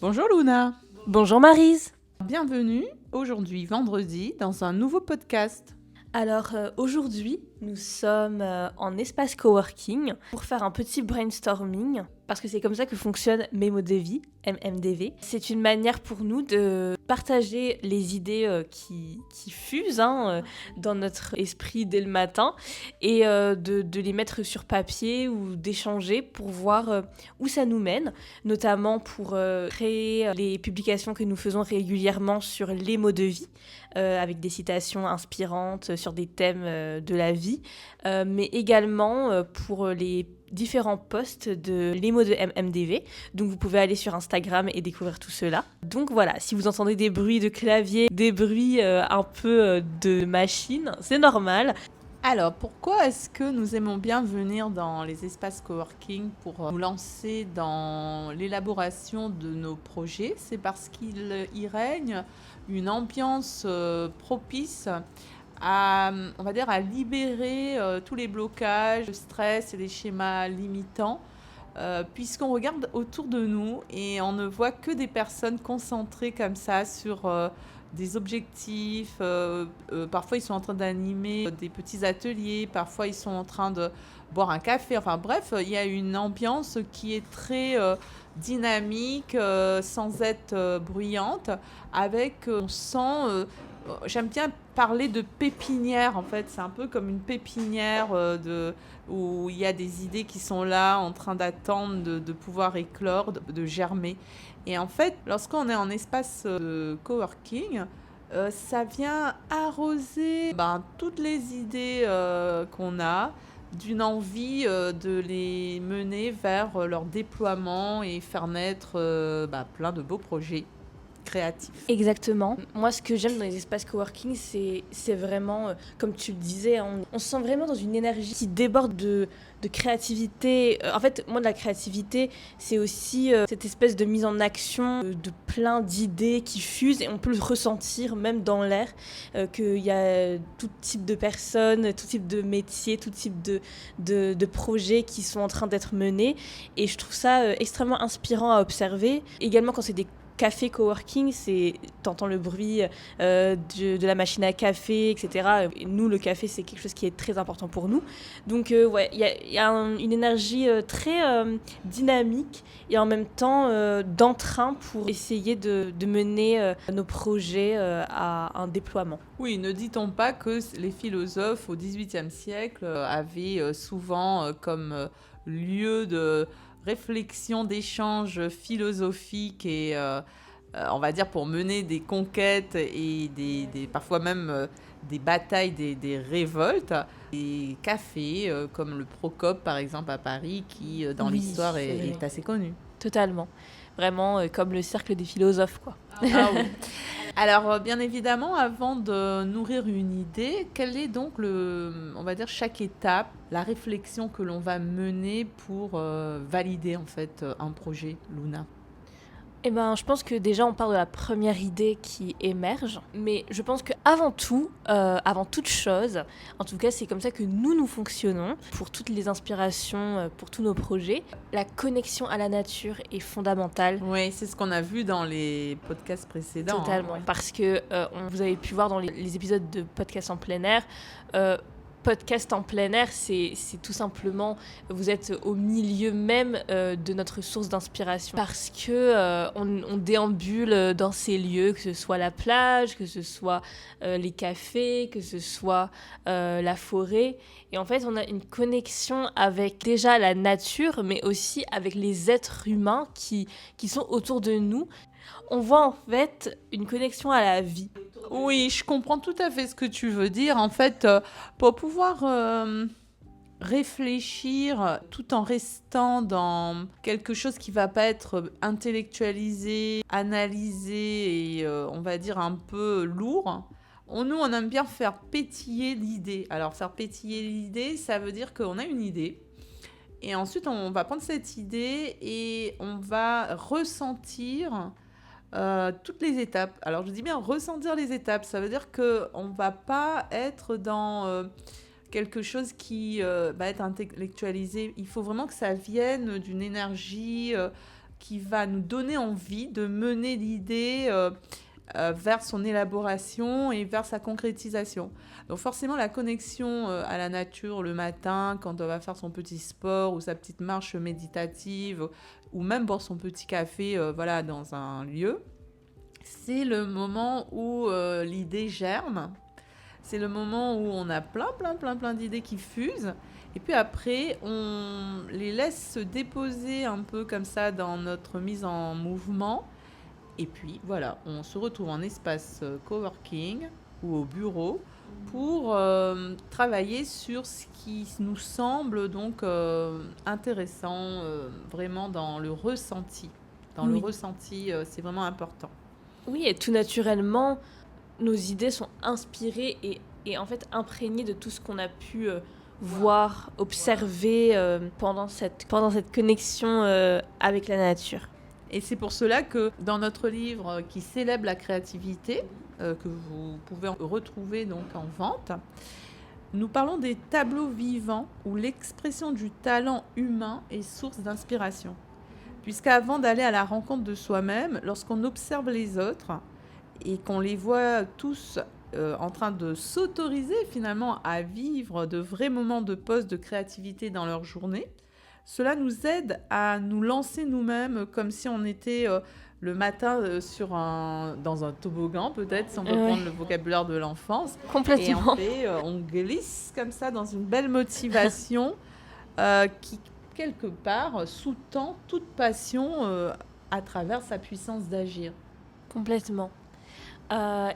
Bonjour Luna, Bonjour Maryse. bienvenue aujourd'hui vendredi dans un nouveau podcast. Alors aujourd'hui, nous sommes en espace coworking pour faire un petit brainstorming parce que c'est comme ça que fonctionne MemoDevi, MMDV. C'est une manière pour nous de partager les idées qui fusent dans notre esprit dès le matin et de les mettre sur papier ou d'échanger pour voir où ça nous mène, notamment pour créer les publications que nous faisons régulièrement sur les mots de vie avec des citations inspirantes sur des thèmes de la vie, mais également pour les différents posts de les mots de MMDV. Donc vous pouvez aller sur Instagram et découvrir tout cela. Donc voilà, si vous entendez des bruits de clavier, des bruits un peu de machine, c'est normal. Alors, pourquoi est-ce que nous aimons bien venir dans les espaces coworking pour nous lancer dans l'élaboration de nos projets? C'est parce qu'il y règne une ambiance propice à, on va dire, à libérer tous les blocages, le stress et les schémas limitants, puisqu'on regarde autour de nous et on ne voit que des personnes concentrées comme ça sur des objectifs. Parfois, ils sont en train d'animer des petits ateliers, parfois, ils sont en train de boire un café. Enfin bref, il y a une ambiance qui est très dynamique, sans être bruyante, avec, on sent... j'aime bien parler de pépinière, en fait. C'est un peu comme une pépinière où il y a des idées qui sont là en train d'attendre de pouvoir éclore, de germer. Et en fait, lorsqu'on est en espace de coworking, ça vient arroser toutes les idées qu'on a, d'une envie de les mener vers leur déploiement et faire naître plein de beaux projets créatifs. Exactement. Moi, ce que j'aime dans les espaces coworking, c'est vraiment, comme tu le disais, on se sent vraiment dans une énergie qui déborde de créativité. En fait, moi, de la créativité, c'est aussi cette espèce de mise en action de plein d'idées qui fusent et on peut le ressentir même dans l'air, qu'il y a tout type de personnes, tout type de métiers, tout type de projets qui sont en train d'être menés. Et je trouve ça extrêmement inspirant à observer. Également, quand c'est des café coworking, t'entends le bruit de la machine à café, etc. Et nous, le café, c'est quelque chose qui est très important pour nous. Donc, ouais, il y a une énergie très dynamique et en même temps d'entrain pour essayer de mener nos projets à un déploiement. Oui, ne dit-on pas que les philosophes au XVIIIe siècle avaient souvent comme lieu de réflexion, d'échange philosophique et on va dire pour mener des conquêtes et parfois même des batailles, des révoltes, des cafés comme le Procope par exemple à Paris qui dans Oui, l'histoire c'est vrai. est assez connu. Totalement. Vraiment comme le cercle des philosophes, quoi. Ah oui. Alors, bien évidemment, avant de nourrir une idée, quelle est donc on va dire chaque étape, la réflexion que l'on va mener pour valider en fait un projet, Luna? Eh ben, je pense que déjà on part de la première idée qui émerge, mais je pense que avant tout, avant toute chose, en tout cas c'est comme ça que nous fonctionnons pour toutes les inspirations, pour tous nos projets. La connexion à la nature est fondamentale. Oui, c'est ce qu'on a vu dans les podcasts précédents. Totalement, Hein. parce que vous avez pu voir dans les épisodes de podcast en plein air. Podcast en plein air, c'est tout simplement, vous êtes au milieu même de notre source d'inspiration. Parce que on déambule dans ces lieux, que ce soit la plage, que ce soit les cafés, que ce soit la forêt. Et en fait, on a une connexion avec déjà la nature, mais aussi avec les êtres humains qui sont autour de nous. On voit en fait une connexion à la vie. Oui, je comprends tout à fait ce que tu veux dire. En fait, pour pouvoir réfléchir tout en restant dans quelque chose qui va pas être intellectualisé, analysé et on va dire un peu lourd. Nous, on aime bien faire pétiller l'idée. Alors, faire pétiller l'idée, ça veut dire qu'on a une idée. Et ensuite, on va prendre cette idée et on va ressentir toutes les étapes. Alors, je dis bien ressentir les étapes. Ça veut dire qu'on ne va pas être dans quelque chose qui va être intellectualisé. Il faut vraiment que ça vienne d'une énergie qui va nous donner envie de mener l'idée vers son élaboration et vers sa concrétisation. Donc forcément, la connexion à la nature le matin, quand on va faire son petit sport ou sa petite marche méditative, ou même boire son petit café dans un lieu, c'est le moment où l'idée germe. C'est le moment où on a plein d'idées qui fusent. Et puis après, on les laisse se déposer un peu comme ça dans notre mise en mouvement. Et puis voilà, on se retrouve en espace coworking ou au bureau pour travailler sur ce qui nous semble donc intéressant, vraiment dans le ressenti. Dans le Oui. ressenti, c'est vraiment important. Oui, et tout naturellement, nos idées sont inspirées et en fait imprégnées de tout ce qu'on a pu voir, observer pendant cette connexion avec la nature. Et c'est pour cela que dans notre livre qui célèbre la créativité, que vous pouvez retrouver donc en vente, nous parlons des tableaux vivants où l'expression du talent humain est source d'inspiration. Puisqu'avant d'aller à la rencontre de soi-même, lorsqu'on observe les autres et qu'on les voit tous en train de s'autoriser finalement à vivre de vrais moments de pause de créativité dans leur journée, cela nous aide à nous lancer nous-mêmes comme si on était le matin dans un toboggan, peut-être, si on peut prendre le vocabulaire de l'enfance. Complètement. Et on glisse comme ça dans une belle motivation qui, quelque part, sous-tend toute passion à travers sa puissance d'agir. Complètement.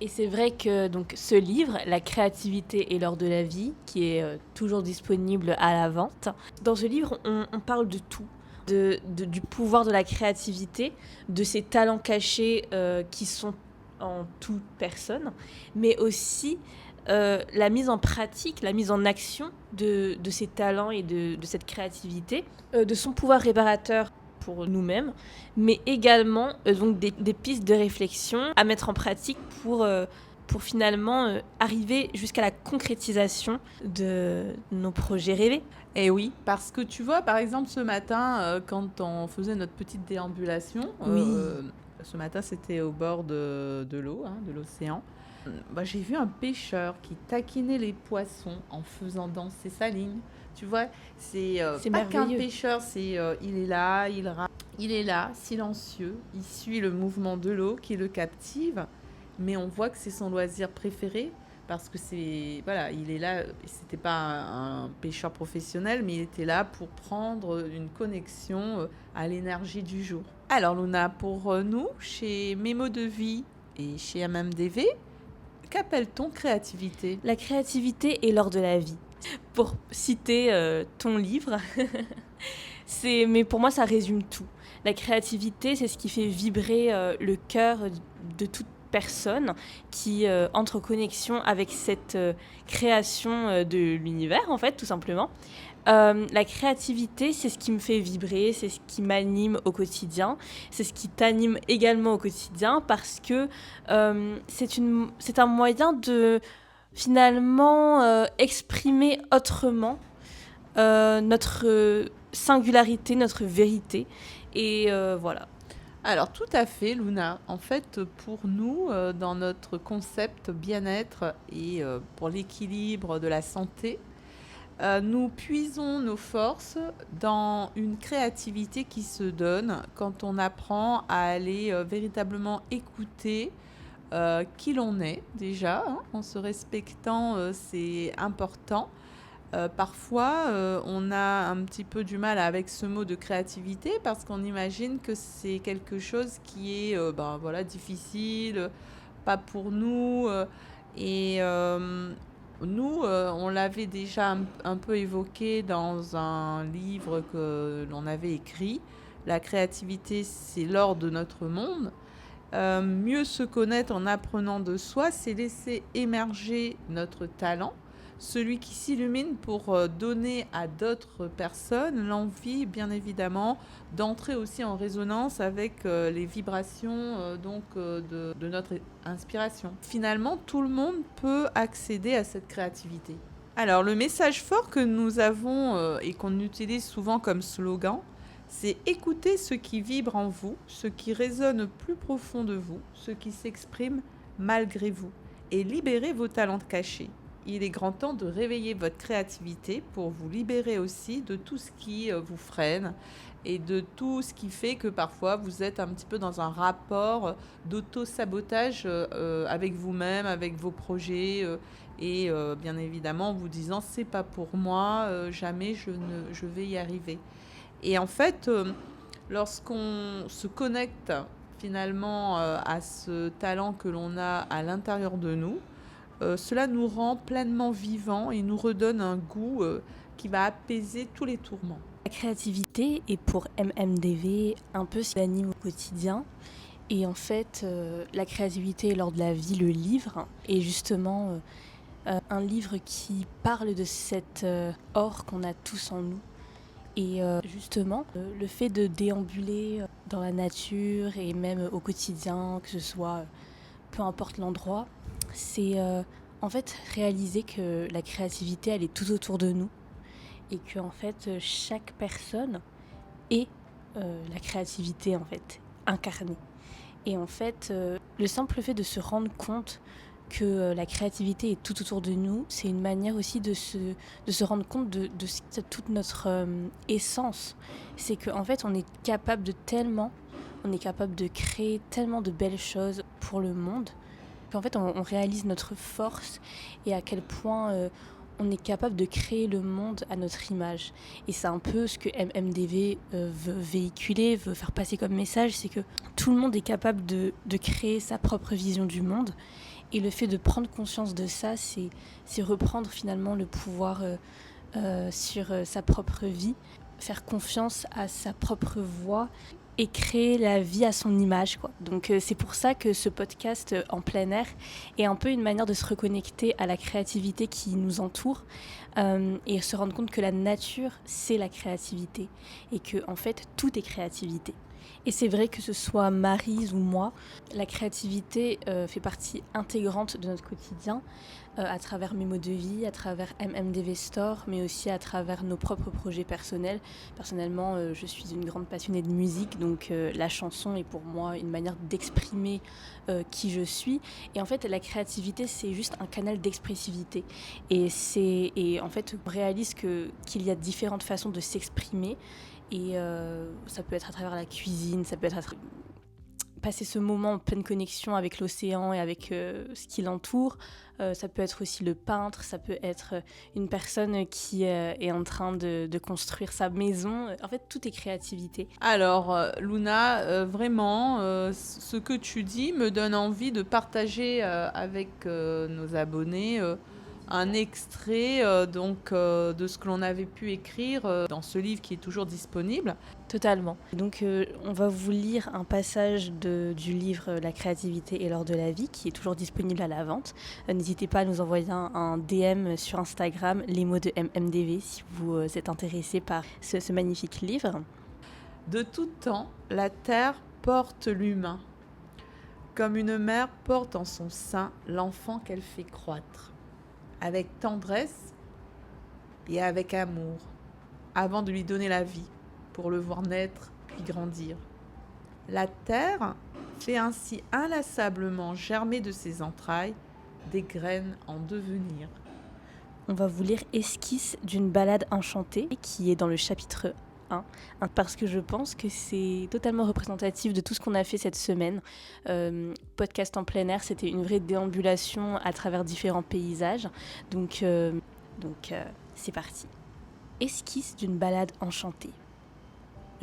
Et c'est vrai que donc, ce livre, La créativité et l'art de la vie, qui est toujours disponible à la vente, dans ce livre, on parle de tout. Du pouvoir de la créativité, de ses talents cachés qui sont en toute personne, mais aussi la mise en pratique, la mise en action de ces talents et de cette créativité, de son pouvoir réparateur pour nous-mêmes, mais également donc des pistes de réflexion à mettre en pratique pour finalement arriver jusqu'à la concrétisation de nos projets rêvés. Et oui, parce que tu vois, par exemple, ce matin, quand on faisait notre petite déambulation, ce matin c'était au bord de l'eau, de l'océan, j'ai vu un pêcheur qui taquinait les poissons en faisant danser sa ligne. Tu vois, c'est pas qu'un pêcheur, il est là, silencieux, il suit le mouvement de l'eau qui le captive, mais on voit que c'est son loisir préféré parce que il est là, c'était pas un pêcheur professionnel, mais il était là pour prendre une connexion à l'énergie du jour. Alors Luna, pour nous, chez Mémo de Vie et chez MMDV, qu'appelle-t-on créativité ? La créativité est l'art de la vie. Pour citer ton livre, mais pour moi ça résume tout. La créativité, c'est ce qui fait vibrer le cœur de toute personne qui entre en connexion avec cette création de l'univers, en fait, tout simplement. La créativité, c'est ce qui me fait vibrer, c'est ce qui m'anime au quotidien, c'est ce qui t'anime également au quotidien, parce que c'est un moyen de finalement exprimer autrement notre singularité, notre vérité. Et voilà. Alors tout à fait, Luna. En fait, pour nous, dans notre concept bien-être et pour l'équilibre de la santé, nous puisons nos forces dans une créativité qui se donne quand on apprend à aller véritablement écouter qui l'on est déjà, en se respectant, c'est important. Parfois, on a un petit peu du mal avec ce mot de créativité parce qu'on imagine que c'est quelque chose qui est difficile, pas pour nous. Et nous, on l'avait déjà un peu évoqué dans un livre que l'on avait écrit. La créativité, c'est l'or de notre monde. Mieux se connaître en apprenant de soi, c'est laisser émerger notre talent, celui qui s'illumine pour donner à d'autres personnes l'envie, bien évidemment, d'entrer aussi en résonance avec les vibrations de notre inspiration. Finalement, tout le monde peut accéder à cette créativité. Alors, le message fort que nous avons et qu'on utilise souvent comme slogan, C'est écouter ce qui vibre en vous, ce qui résonne plus profond de vous, ce qui s'exprime malgré vous, et libérer vos talents cachés. Il est grand temps de réveiller votre créativité pour vous libérer aussi de tout ce qui vous freine et de tout ce qui fait que parfois vous êtes un petit peu dans un rapport d'auto-sabotage avec vous-même, avec vos projets et bien évidemment en vous disant c'est pas pour moi, jamais je vais y arriver. Et en fait, lorsqu'on se connecte finalement à ce talent que l'on a à l'intérieur de nous, cela nous rend pleinement vivants et nous redonne un goût qui va apaiser tous les tourments. La créativité est pour MMDV un peu ce qui anime au quotidien. Et en fait, la créativité lors de la vie, le livre, est justement un livre qui parle de cet or qu'on a tous en nous. Et justement, le fait de déambuler dans la nature et même au quotidien, que ce soit peu importe l'endroit, c'est en fait réaliser que la créativité, elle est tout autour de nous et que en fait chaque personne est la créativité en fait incarnée. Et en fait, le simple fait de se rendre compte que la créativité est tout autour de nous, c'est une manière aussi de se rendre compte de toute notre essence. C'est qu'en fait, on est capable de créer tellement de belles choses pour le monde, qu'en fait, on réalise notre force et à quel point on est capable de créer le monde à notre image. Et c'est un peu ce que MMDV veut véhiculer, veut faire passer comme message, c'est que tout le monde est capable de créer sa propre vision du monde. Et le fait de prendre conscience de ça, c'est reprendre finalement le pouvoir sur sa propre vie, faire confiance à sa propre voix et créer la vie à son image, quoi. Donc c'est pour ça que ce podcast en plein air est un peu une manière de se reconnecter à la créativité qui nous entoure et se rendre compte que la nature, c'est la créativité et que en fait, tout est créativité. Et c'est vrai que ce soit Maryse ou moi, la créativité fait partie intégrante de notre quotidien à travers mes mots de vie, à travers MMDV Store, mais aussi à travers nos propres projets personnels. Personnellement, je suis une grande passionnée de musique, donc la chanson est pour moi une manière d'exprimer qui je suis. Et en fait, la créativité, c'est juste un canal d'expressivité. Et en fait, on réalise qu'il y a différentes façons de s'exprimer. Et ça peut être à travers la cuisine, ça peut être passer ce moment en pleine connexion avec l'océan et avec ce qui l'entoure. Ça peut être aussi le peintre, ça peut être une personne qui est en train de construire sa maison. En fait, tout est créativité. Alors, Luna, vraiment, ce que tu dis me donne envie de partager avec nos abonnés un extrait de ce que l'on avait pu écrire dans ce livre qui est toujours disponible. Totalement. Donc on va vous lire un passage du livre La créativité et l'art de la vie qui est toujours disponible à la vente. N'hésitez pas à nous envoyer un DM sur Instagram, les mots de MMDV, si vous êtes intéressé par ce magnifique livre. De tout temps, la terre porte l'humain, comme une mère porte en son sein l'enfant qu'elle fait croître, avec tendresse et avec amour, avant de lui donner la vie, pour le voir naître puis grandir. La terre fait ainsi inlassablement germer de ses entrailles des graines en devenir. On va vous lire Esquisse d'une balade enchantée, qui est dans le chapitre 1, parce que je pense que c'est totalement représentatif de tout ce qu'on a fait cette semaine. Podcast en plein air, c'était une vraie déambulation à travers différents paysages. Donc c'est parti. Esquisse d'une balade enchantée.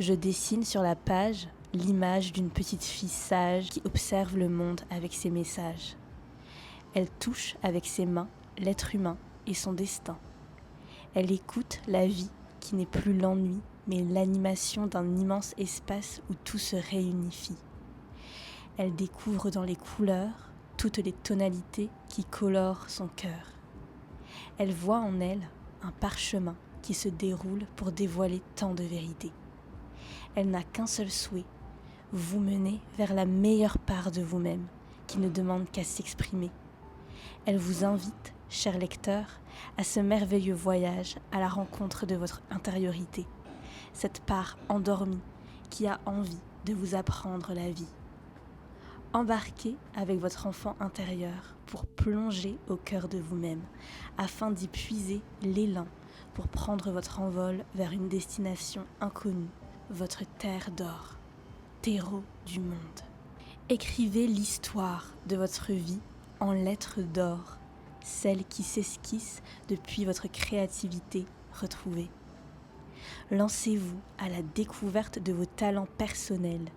Je dessine sur la page l'image d'une petite fille sage qui observe le monde avec ses messages. Elle touche avec ses mains l'être humain et son destin. Elle écoute la vie qui n'est plus l'ennui, mais l'animation d'un immense espace où tout se réunifie. Elle découvre dans les couleurs toutes les tonalités qui colorent son cœur. Elle voit en elle un parchemin qui se déroule pour dévoiler tant de vérités. Elle n'a qu'un seul souhait, vous mener vers la meilleure part de vous-même, qui ne demande qu'à s'exprimer. Elle vous invite, chers lecteurs, à ce merveilleux voyage à la rencontre de votre intériorité. cette part endormie qui a envie de vous apprendre la vie. Embarquez avec votre enfant intérieur pour plonger au cœur de vous-même, afin d'y puiser l'élan pour prendre votre envol vers une destination inconnue, votre terre d'or, terreau du monde. Écrivez l'histoire de votre vie en lettres d'or, celle qui s'esquisse depuis votre créativité retrouvée. Lancez-vous à la découverte de vos talents personnels,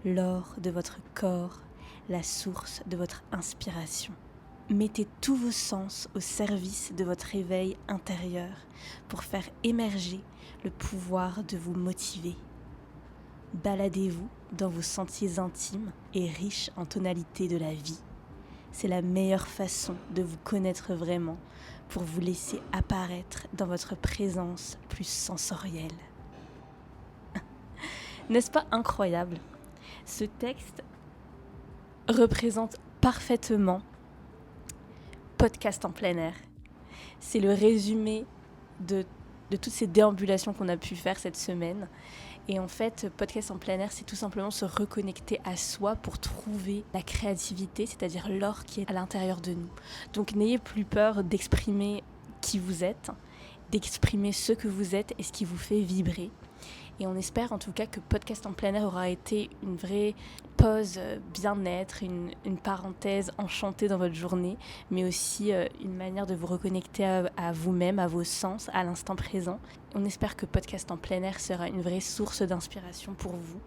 l'or de votre corps, la source de votre inspiration. Mettez tous vos sens au service de votre éveil intérieur pour faire émerger le pouvoir de vous motiver. Baladez-vous dans vos sentiers intimes et riches en tonalités de la vie. C'est la meilleure façon de vous connaître vraiment pour vous laisser apparaître dans votre présence plus sensorielle. N'est-ce pas incroyable ? Ce texte représente parfaitement Podcast en plein air. C'est le résumé de toutes ces déambulations qu'on a pu faire cette semaine. Et en fait, podcast en plein air, c'est tout simplement se reconnecter à soi pour trouver la créativité, c'est-à-dire l'or qui est à l'intérieur de nous. Donc n'ayez plus peur d'exprimer qui vous êtes, d'exprimer ce que vous êtes et ce qui vous fait vibrer. Et on espère en tout cas que podcast en plein air aura été une vraie pause bien-être, une parenthèse enchantée dans votre journée, mais aussi une manière de vous reconnecter à vous-même, à vos sens, à l'instant présent. On espère que podcast en plein air sera une vraie source d'inspiration pour vous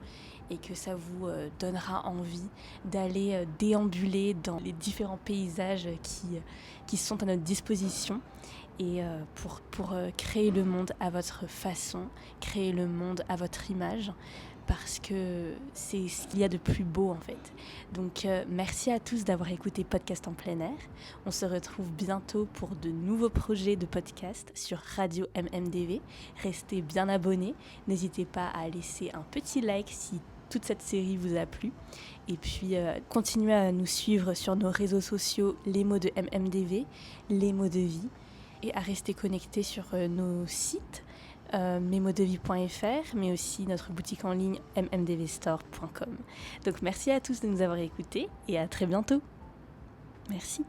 et que ça vous donnera envie d'aller déambuler dans les différents paysages qui sont à notre disposition. Et pour créer le monde à votre façon, créer le monde à votre image, parce que c'est ce qu'il y a de plus beau en fait. Donc merci à tous d'avoir écouté Podcast en plein air. On se retrouve bientôt pour de nouveaux projets de podcast sur Radio MMDV. Restez bien abonnés, n'hésitez pas à laisser un petit like si toute cette série vous a plu. Et puis continuez à nous suivre sur nos réseaux sociaux, les mots de MMDV, les mots de vie. Et à rester connectés sur nos sites memodevie.fr, mais aussi notre boutique en ligne mmdvstore.com. Donc merci à tous de nous avoir écoutés et à très bientôt. Merci.